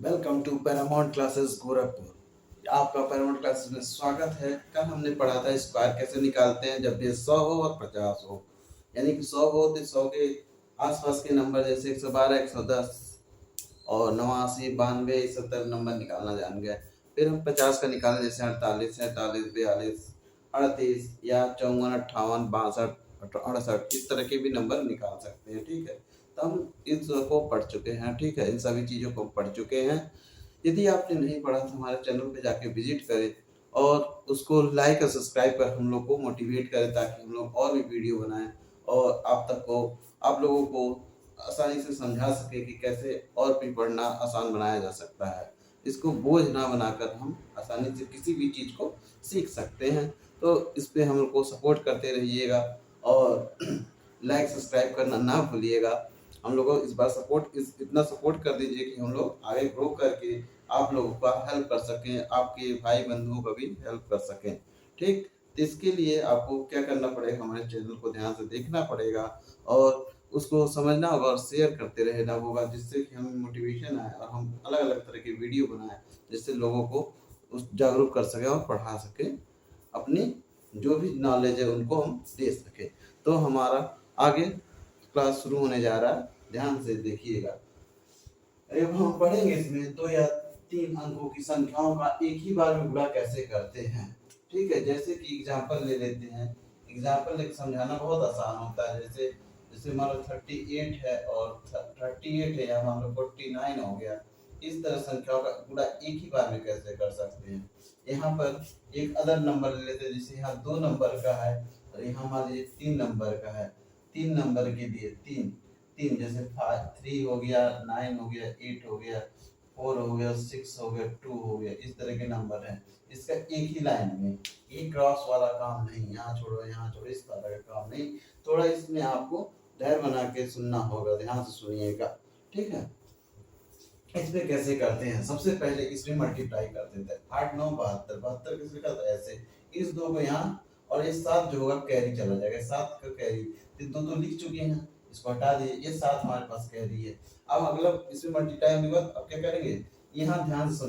Welcome to Paramount Classes Gorakhpur. आपका Paramount classes में स्वागत है। कल हमने पढ़ा था स्क्वायर कैसे निकालते हैं जब ये 100 हो और 50 हो। यानी कि 100 हो तो 100 के आसपास के नंबर जैसे 112, 110 और 89, 92, 70 नंबर निकालना जान गए। फिर हम 50 का निकालें जैसे 48, 47, 42, 38 या 54, 58, 62, 68 इस तरह के भी नंबर निकाल सकते हैं। ठीक है, तो हम इन सबको पढ़ चुके हैं। ठीक है, इन सभी चीज़ों को पढ़ चुके हैं। यदि आपने नहीं पढ़ा तो हमारे चैनल पे जाके विजिट करें और उसको लाइक और सब्सक्राइब कर हम लोग को मोटिवेट करें ताकि हम लोग और भी वीडियो बनाएं और आप लोगों को आसानी से समझा सके कि कैसे और भी पढ़ना आसान बनाया जा सकता है। इसको बोझ ना बनाकर हम आसानी से किसी भी चीज़ को सीख सकते हैं। तो इस पे हम लोग को सपोर्ट करते रहिएगा और लाइक सब्सक्राइब करना ना भूलिएगा। हम लोगों को इस बार इतना सपोर्ट कर दीजिए कि हम लोग आगे ग्रो करके आप लोगों का हेल्प कर सकें, आपके भाई बंधुओं का भी हेल्प कर सकें। ठीक, तो इसके लिए आपको क्या करना पड़ेगा, हमारे चैनल को ध्यान से देखना पड़ेगा और उसको समझना होगा और शेयर करते रहना होगा जिससे कि हमें मोटिवेशन आए और हम अलग अलग तरह के वीडियो बनाएं जिससे लोगों को उस जागरूक कर सकें और पढ़ा सकें। अपनी जो भी नॉलेज है उनको हम दे सकें। तो हमारा आगे क्लास शुरू होने जा रहा है, ध्यान से देखिएगा। अब हम पढ़ेंगे इसमें 2 या 3 अंकों की संख्याओं का एक ही बार में गुणा कैसे करते हैं। ठीक है, जैसे कि एग्जांपल ले लेते हैं। एग्जांपल लेकर समझाना बहुत आसान होता है। जैसे जैसे मान लो 38 है और 38 है, या मान लो 49 हो गया। इस तरह संख्याओं का गुणा एक ही बार में कैसे कर सकते हैं। यहाँ पर एक अदर नंबर ले लेते हैं, जैसे यहाँ 2 नंबर का है और यहाँ मान लीजिए 3 नंबर का है। 3 नंबर के लिए 3 3 जैसे 3 हो गया, 9 हो गया, 8 हो गया, 4 हो गया, 6 हो गया, 2 हो गया, इस तरह के नंबर हैं। इसका एक ही लाइन में, एक क्रॉस वाला काम नहीं, यहाँ छोड़ो यहाँ छोड़ो इस तरह का काम नहीं। थोड़ा इसमें आपको धैर्य बना के सुनना होगा, ध्यान से सुनिएगा। ठीक है, इसमें कैसे करते हैं। सबसे पहले इसमें मल्टीप्लाई कर देते हैं। 8 9 72, 72 किस लिखा था ऐसे, इस 2 को यहाँ और ये 7 जो होगा कैरी चला जाएगा, 7 का कैरी। तो 2 तो लिख चुके हैं, इसको हटा दीजिए, ये 7 हमारे पास कैरी है। अब अगला इसमें मल्टीप्लाई होने के बाद अब क्या करेंगे, यहाँ ध्यान से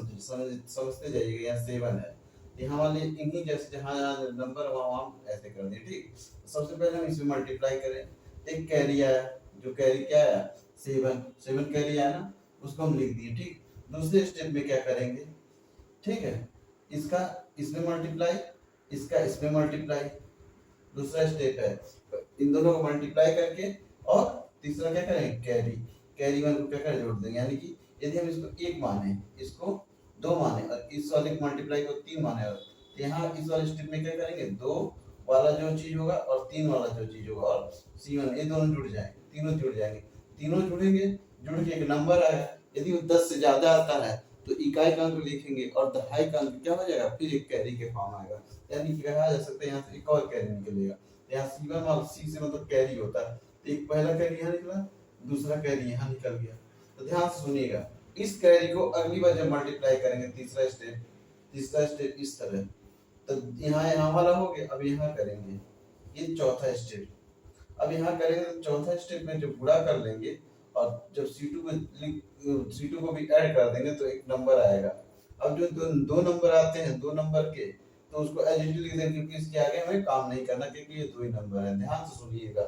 समझते जाइएगा। यहाँ 7 है, यहाँ वाले इन्हीं जैसे जहाँ नंबर वहाँ ऐसे कर दिए। ठीक, सबसे पहले हम इसमें मल्टीप्लाई करें। एक कैरी आया, जो कैरी क्या है 7 7 कैरी आया ना, उसको हम लिख दिए। ठीक, दूसरे स्टेप में क्या करेंगे, ठीक है, इसका इसमें मल्टीप्लाई, इसका इसमें मल्टीप्लाई, दूसरा स्टेप है। इन दोनों को मल्टीप्लाई करके और तीसरा क्या करेंगे, कैरी कैरी वन को क्या करें जोड़ देंगे। यानी कि यदि हम इसको 1 माने, इसको 2 माने और इस वाले मल्टीप्लाई को 3 माने, और यहाँ इस वाले स्टेप में क्या करेंगे, 2 वाला जो चीज होगा और 3 वाला जो चीज होगा और C1 ये दोनों जुड़ जाएंगे, तीनों जुड़ जाएंगे। तीनों जुड़ेंगे, जुड़ के एक नंबर आएगा। यदि वो 10 से ज्यादा आता है तो इकाई का अंक लिखेंगे और दहाई का अंक क्या हो जाएगा, फिर एक कैरी के फॉर्म आएगा। यानी कि कहा जा सकता है यहाँ से एक और कैरी निकलेगा। यहाँ C1 और C से मतलब कैरी होता है, तो एक पहला कैरी यहाँ निकला, दूसरा कैरी यहाँ निकल गया। तो ध्यान से सुनिएगा, इस कैरी को अगली बार जब मल्टीप्लाई करेंगे, तीसरा स्टेप इस तरह, तो यहाँ वाला हो गया। अब यहाँ करेंगे, ये चौथा स्टेप। अब यहाँ करेंगे तो चौथा स्टेप में जब गुणा कर लेंगे और जब C2 को भी ऐड कर देंगे तो एक नंबर आएगा। अब जो दो नंबर आते हैं, 2 नंबर के, तो उसको एज इट इज लिख देंगे क्योंकि इसके आगे हमें काम नहीं करना क्योंकि ये 2 ही नंबर है। ध्यान से सुनिएगा,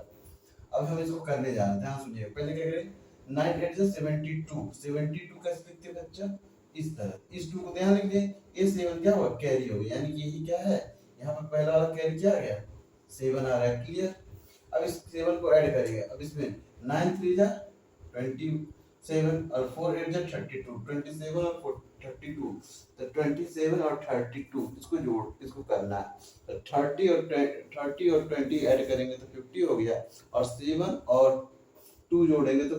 अब हम इसको करने जा रहे हैं, ध्यान सुनिएगा। पहले क्या करें, 9 8 से 72, 72 कैसे लिखते हैं बच्चा, इस तरह। इस 2 को ध्यान रखिए, ये 7 क्या हुआ, कैरी हो गया। यानी कि यही क्या है, यहाँ पर पहला वाला कैरी क्या आ गया, 7 आ रहा है। क्लियर, अब इस 7 को ऐड करिए। अब इसमें 9 3 जा 27 और 4 8 जा 32, 27 और 32, तो 27 और 32 इसको जोड़, इसको करना है। तो 30 और 20 ऐड करेंगे तो 50 हो गया, और 7 और 2 जोड़ेंगे तो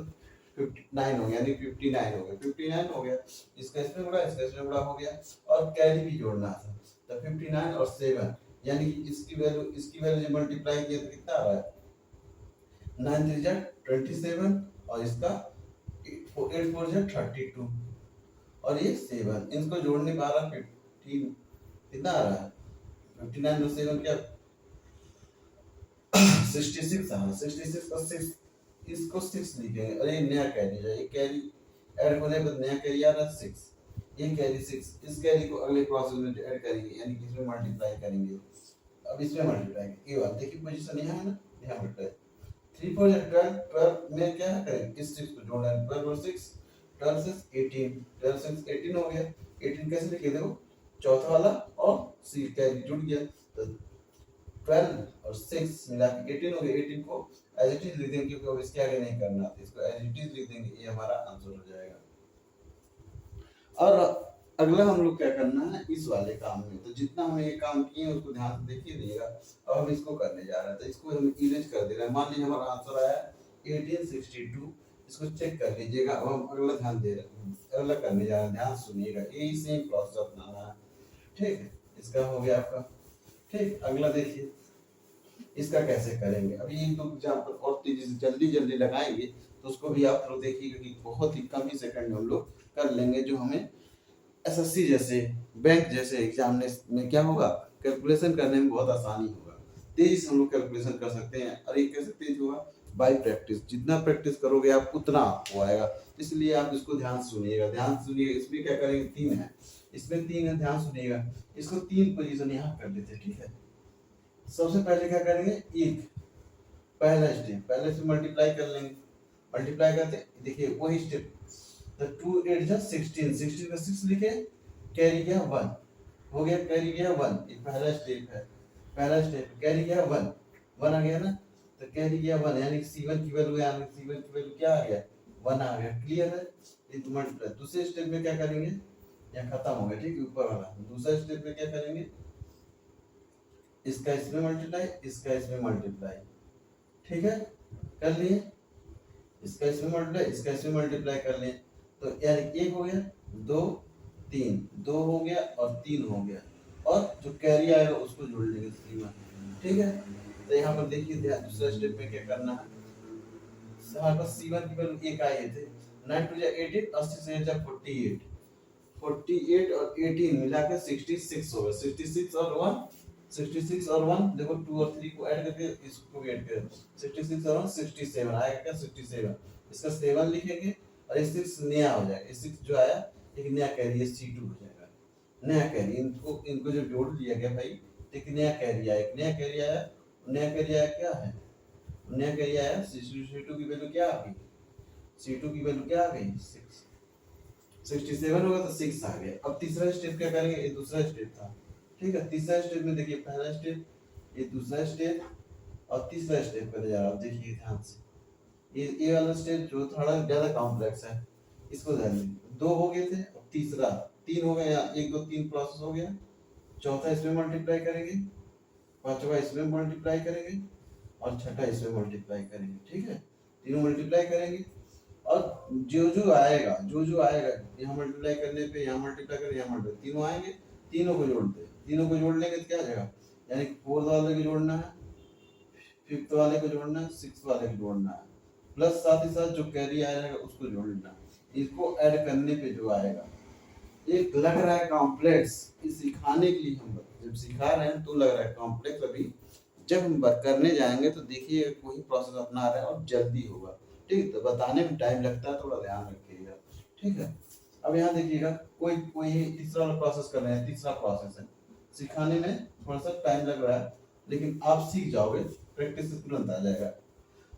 59 हो गया, यानी 59 हो गया, 59 हो गया। इसका इसमें गुणा, इसका इसमें गुणा हो गया, और कैरी भी जोड़ना था। तो 59 और 7, यानी कि इसकी वैल्यू जब मल्टीप्लाई किया तो कितना आ रहा है, 9 3 जा 27 और इसका 8 4 जा 32 और ये 7, इनको जोड़ने पर आ रहा 15, कितना आ रहा है 59 और 7 क्या 66 आ रहा है। 66 का 6, इसको 6 लिखेंगे और ये नया कैरी है, ये कैरी ऐड होने पर नया कैरी आ रहा है 6, ये कैरी 6, इस कैरी को अगले प्रोसेस में ऐड करेंगे, यानी कि इसमें मल्टीप्लाई करेंगे। अब इसमें मल्टीप्लाई ये वाला देखिए पोजीशन यहाँ है ना, यहाँ मल्टीप्लाई 3 4 12, 12 में क्या करें, इस 6 को जोड़ना है, 12 और 6, 12 6 18, 12 6 18 हो गया। 18 कैसे लिखे देखो, चौथा वाला और सी कैरी जुड़ गया, तो 12 और 6 मिला के 18 हो गया। 18 को एज इट इज लिख देंगे, क्योंकि अब इसके आगे नहीं करना, इसको एज इट इज लिख देंगे, ये हमारा आंसर हो जाएगा। और अगला हम लोग क्या करना है इस वाले काम में, तो जितना हमें ये काम किए उसको ध्यान से देखिए रहिएगा। अब हम इसको करने जा रहे हैं, तो इसको हम इरेज कर दे रहे हैं। मान लीजिए हमारा आंसर आया 1862, इसको चेक कर लीजिएगा। अब हम अगला ध्यान दे रहे हैं, अगला करने जा रहे हैं, ध्यान सुनिएगा, यही सेम प्रोसेस अपनाना है। ठीक है, इसका हो गया आपका। ठीक, अगला देखिए इसका कैसे करेंगे। अभी एक दो एग्जाम्पल और तेजी से जल्दी जल्दी लगाएंगे, तो उसको भी आप लोग देखिएगा कि बहुत ही कम ही सेकंड में हम लोग कर लेंगे, जो हमें एसएससी जैसे बैंक जैसे एग्जाम में क्या होगा, कैलकुलेशन करने में बहुत आसानी होगा, तेजी से हम लोग कैलकुलेशन कर सकते हैं। और ये कैसे तेज होगा, बाय प्रैक्टिस, जितना प्रैक्टिस करोगे आप उतना आपको आएगा। इसलिए आप इसको ध्यान सुनिएगा, ध्यान सुनिएगा। इसमें क्या करेंगे, 3 है, इसमें 3 है, ध्यान सुनिएगा। इसको 3 पोजीशन यहाँ कर देते हैं। ठीक है, सबसे पहले क्या करेंगे, एक पहला स्टेप, पहले से मल्टीप्लाई कर लेंगे, मल्टीप्लाई करते देखिए वही स्टेप, तो 2 8 जा 16, 16 का 6 लिखे, कैरी गया 1, हो गया कैरी गया 1, ये पहला स्टेप है, पहला स्टेप कैरी गया 1, 1 आ गया ना, तो कैरी गया 1, यानी C1 की वैल्यू, यानी C1 की वैल्यू क्या आ गया, 1 आ गया। क्लियर है, ये तो मल्टीप्लाई। दूसरे स्टेप में क्या करेंगे, यहाँ खत्म हो गया, ठीक है, ऊपर वाला। दूसरा स्टेप में क्या करेंगे, इसका इसमें मल्टीप्लाई, इसका इसमें मल्टीप्लाई। ठीक है, कर लिए, इसका इसमें मल्टीप्लाई, इसका इसमें मल्टीप्लाई कर लिए, तो यार 1 हो गया, 2 3, 2 हो गया और 3 हो गया, और जो कैरी आएगा उसको जोड़ लेंगे सीमा। ठीक है, तो यहाँ पर देखिए दूसरा स्टेप में क्या करना है, हमारे पास C1 की वैल्यू 1 आए थे, 9 2 18, 80 से 48, 48 और 18 मिला के 66 हो गया। 66 और 1, 66 और 1 देखो, 2 और 3 को ऐड करके इसको भी ऐड कर, 66 और 1 67 आएगा क्या, 67, इसका 7 लिखेंगे और ये 6 नया हो जाएगा। ये 6 जो आया एक नया कैरी है, C2 हो जाएगा, नया कैरी। इनको जो जोड़ लिया गया भाई, एक नया कैरी आया, एक नया कैरी आया, नया कैरी आया क्या है, नया कैरी आया C2 की वैल्यू क्या आ गई, C2 की वैल्यू क्या आ गई 6, 67 होगा तो 6 आ गया। अब तीसरा स्टेप क्या करेंगे, ये दूसरा स्टेप था। ठीक है, तीसरा स्टेप में देखिए पहला स्टेप, ये दूसरा स्टेप और तीसरा स्टेप करने जा रहा हूं, देखिए ध्यान से। ये वाला स्टेप जो थोड़ा ज्यादा कॉम्प्लेक्स है, इसको ध्यान दीजिए। 2 हो गए थे, अब तीसरा 3 हो गया, 1 2 3 प्रोसेस हो गया। चौथा इसमें मल्टीप्लाई करेंगे, पांचवा इसमें मल्टीप्लाई करेंगे और छठा इसमें मल्टीप्लाई करेंगे। ठीक है, तीनों मल्टीप्लाई करेंगे और जो आएगा, जो आएगा, यहाँ मल्टीप्लाई करने पे, यहाँ मल्टीप्लाई करने, यहाँ मल्टीप्लाई, तीनों आएंगे, तीनों को जोड़ते हैं, तीनों को जोड़ लेंगे तो क्या आ जाएगा, यानी 4th वाले को जोड़ना है, 5th वाले को जोड़ना है, 6th वाले को जोड़ना है, प्लस साथ ही साथ जो कैरी आएगा उसको जोड़ लेना है। इसको ऐड करने पे जो आएगा, एक लग रहा है कॉम्प्लेक्स, इस सिखाने के लिए हम जब सिखा रहे हैं तो लग रहा है कॉम्प्लेक्स, अभी जब हम करने जाएंगे तो देखिए कोई प्रोसेस अपना रहे हैं और जल्दी होगा। ठीक, तो बताने में टाइम लगता है, थोड़ा ध्यान रखिएगा। ठीक है, अब यहाँ देखिएगा, कोई कोई तीसरा प्रोसेस कर रहे हैं, तीसरा प्रोसेस है, सिखाने में थोड़ा सा टाइम लग रहा है, लेकिन आप सीख जाओगे, प्रैक्टिस से तुरंत आ जाएगा।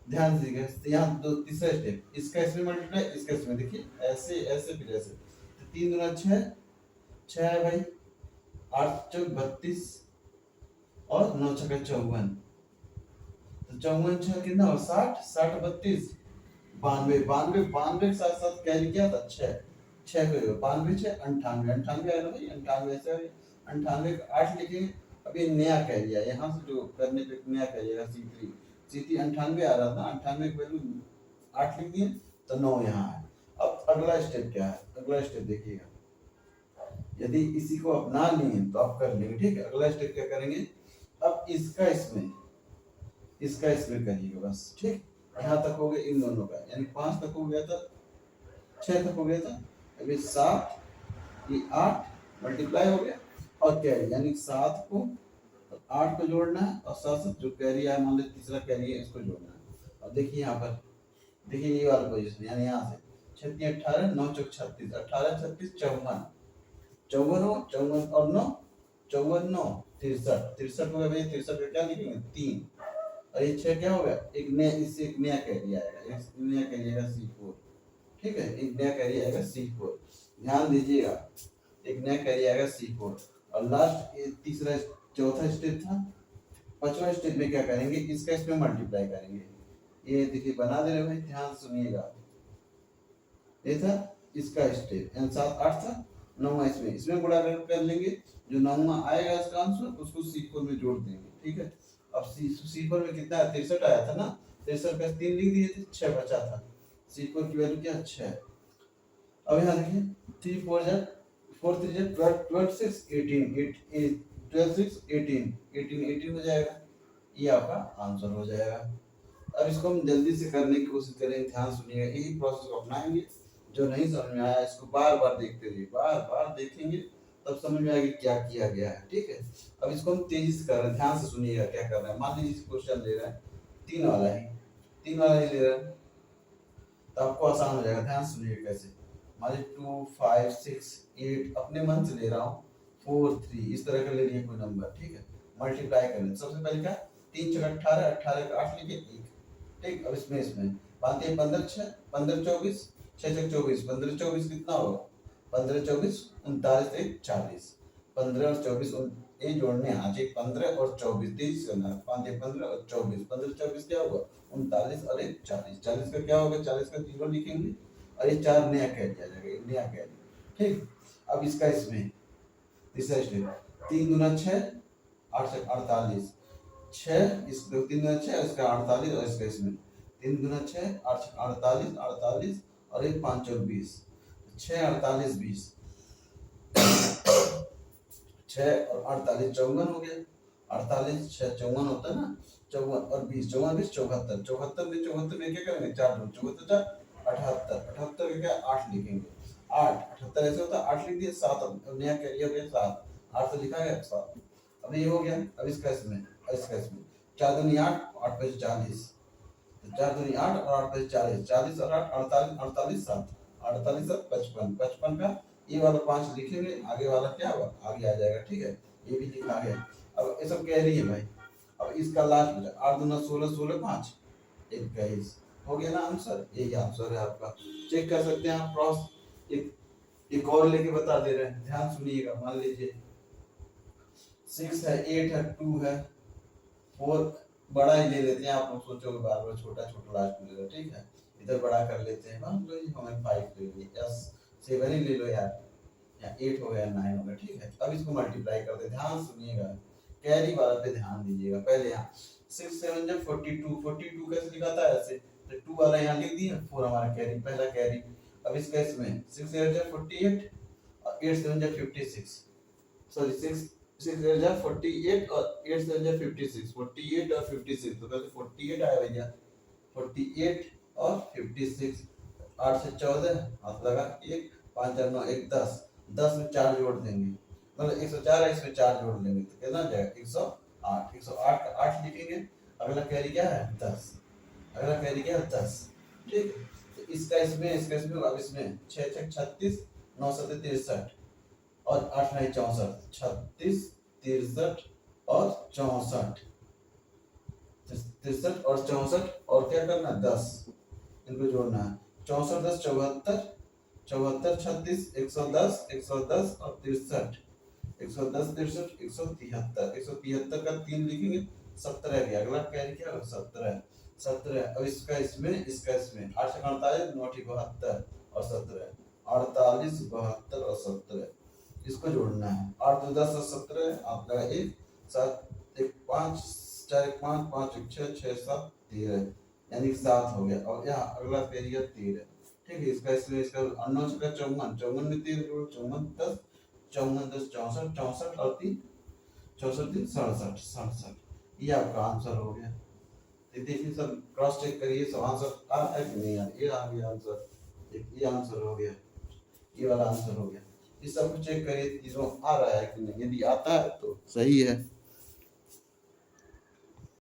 ध्यान दीजिएगा, यहाँ दो तीसरा स्टेप, इसका इसमें मल्टीप्लाई, इसका इसमें, देखिए ऐसे ऐसे फिर ऐसे, तो 3 दूना 6, 6 है भाई, 8 चौक 32 और 9 छक्का 54, तो 54 6 कितना हो, 60, 60 32 92, 92, 92 के साथ साथ कैरी किया था 6, 6 को 92 6 98, 98 आया ना भाई, 98 ऐसे 98 का 8 लिखेंगे। अब ये नया कैरी है, यहाँ से जो करने पे नया कैरी है C3 98 आ रहा था, 98 की वैल्यू 8 लिख दिए तो 9 यहाँ है। अब अगला स्टेप क्या है, अगला स्टेप देखिएगा, यदि इसी को अपना लिए तो आप कर लेंगे। ठीक है, अगला स्टेप क्या करेंगे, अब इसका इसमें, इसका इसमें करिएगा बस। ठीक, यहाँ तक हो गया इन दोनों का, यानी 5 तक हो गया था, 6 तक हो गया था, अभी 7, ये 8 मल्टीप्लाई हो गया और कैरी, यानी 7 को 8 को जोड़ना है और साथ साथ जो कैरी है, मान लीजिए तीसरा कैरी है, इसको जोड़ना है। और देखिए यहाँ पर, देखिए ये वाला पोजीशन, यानी यहाँ से छत्ती 18, 9 चौक 36, 18 36 54, 54 हो, 54 और 9 54 9 63, 63 हो गया भाई। 63 का क्या लिखेंगे 3, और ये 6 क्या हो गया, एक नया, इससे एक नया कैरी आएगा, एक नया कैरी आएगा C4। ठीक है, एक नया कैरी आएगा C4, ध्यान दीजिएगा, एक नया कैरी आएगा C4। और लास्ट तीसरा चौथा स्टेप था, पांचवा स्टेप में क्या करेंगे, इसका इसमें मल्टीप्लाई करेंगे। ये देखिए बना दे रहे भाई, ध्यान सुनिएगा। ये था इसका स्टेप, यानी 7 8 था, 9वां इसमें गुणा कर लेंगे, जो 9वां आएगा इसका आंसर उसको C4 में जोड़ देंगे। ठीक है, अब C4 में कितना है, 63 आया था ना, 63 का 3 लिख दिए थे, 6 बचा था। C4 की वैल्यू क्या 6। अब यहाँ देखिए 3 4 जा 4 3 जा 12 6 18 12 6 18 18 हो जाएगा, ये आपका आंसर हो जाएगा। अब इसको हम जल्दी से करने की कोशिश करें, ध्यान सुनिएगा, यही प्रोसेस को अपनाएंगे। जो नहीं समझ में आया इसको बार बार देखते रहिए, बार बार देखेंगे तब समझ में आएगा क्या किया गया है। ठीक है, अब इसको हम तेजी से कर रहे हैं, ध्यान से सुनिएगा क्या कर रहे हैं। मान लीजिए क्वेश्चन ले रहे हैं 3 वाला ही, 3 वाला ही ले रहे हैं, तो आपको आसान हो जाएगा। ध्यान सुनिएगा कैसे, मान लीजिए 2 5 6 8 अपने मन से ले रहा हूँ, 4 3 इस तरह का ले लिए कोई नंबर। ठीक है, मल्टीप्लाई करें, सबसे पहले क्या 3 6 18, 18 का 8 लिखे 1। ठीक, अब इसमें बात है 15 6 15 24 6 6 24, 15 24 कितना होगा, 15 24 39 1 40, 15 और 24 ये जोड़ने आ जाए, 15 और 24 23 करना, 5 15 और 24, 15 24 क्या होगा 39 और 1 40, 40 का क्या होगा, 40 का 0 लिखेंगे, और ये 4 नया कैरी आ जाएगा, नया कैरी। ठीक, अब इसका इसमें तीसरा स्टेप, 3 दूना 6 8 से 48, 6 इस 3 दूना 6 इसका 48, और इसका इसमें 3 दूना 6 8 से 48 48 और 1 5 और 20, 6 48 20, 6 और 48 54 हो गया, 48 6 54 होता है ना, 54 और 20 54 20 74, 74 में क्या करेंगे 4 दूनी 74 78, 78 का क्या 8 लिखेंगे, 8 78 ऐसे होता है 8 लिख दिए, 7 अब नया कैरी हो गया 7, 8 तो लिखा गया 7। अब ये हो गया, अब इसका इसमें 4 दूनी 8 8 पे 40, 4 दूनी 8 और 8 पे 40, 40 और 8 48 48 7 48 और 55, 55 का ये वाला 5 लिखेंगे, आगे वाला क्या होगा आगे आ जाएगा। ठीक है, ये भी लिखा गया। अब ये सब कह रही है भाई, अब इसका लास्ट बचा 8 दूना 16 16 5 21 हो गया ना आंसर, यही आंसर है आपका। चेक कर सकते हैं आप क्रॉस, एक और लेके बता दे रहे हैं, ध्यान सुनिएगा। मान लीजिए 6 है 8 है 2 है 4, बड़ा ही ले लेते हैं, आप लोग सोचोगे बार बार छोटा छोटा लास्ट में ले लो। ठीक है, इधर बड़ा कर लेते हैं, मान लो हमें 5 ले लिए, यस 7 ही ले लो यार, या 8 हो गया 9 हो गया। ठीक है, अब इसको मल्टीप्लाई कर दे, ध्यान सुनिएगा, कैरी वाला पे ध्यान दीजिएगा। पहले यहाँ 6 7 जब 42, 42 कैसे लिखाता है ऐसे, तो 2 वाला यहाँ लिख दिया, 4 हमारा कैरी, पहला कैरी। अब इसका इसमें 6 8 जब 48 और 8 7 जब 56, सॉरी 6 6 8 जा 48 और 8 7 जा 56, 48 और 56, तो पहले 48 आया भैया, 48 और 56, 8 से 14 हाथ लगा 1 5 और 9 1 10, 10 में 4 जोड़ देंगे, मतलब 104 है, इसमें 4 जोड़ लेंगे तो कितना जाएगा 108, 108 का 8 लिखेंगे, अगला कैरी क्या है 10, अगला कैरी क्या है 10। ठीक, तो इसका इसमें अब इसमें 6 6 36 9 7 63 और 8 9 64, 36 63 और 64, 63 और 64, और क्या करना है 10, इनको जोड़ना है, 64 10 74, 74 36 110 110 और 63, 110 63 173, 173 का 3 लिखेंगे, 17 गया, अगला कैरी क्या होगा 17 17। अब इसका इसमें 8 से 48 9 72 और 17, 48 72 और 17, इसको जोड़ना है, 8 2 10 और 17 आपका 1 7 1 5 4 1 5 5 1 6 6 7 13, यानी 7 हो गया, और यहाँ अगला पेरियड 13। ठीक है, इसका इसमें इसका 9 का 54, 54 में 3 जोड़ 54 10 54 10 64 64 और 3 64 3 67 67, ये आपका आंसर हो गया। देखिए सब क्रॉस चेक करिए, सब आंसर आ रहा है कि नहीं आ रहा, ये आ गया आंसर, ये आंसर हो गया, ये वाला आंसर हो गया। इस सब को चेक करिए चीजों आ रहा है कि नहीं, यदि आता है तो सही है।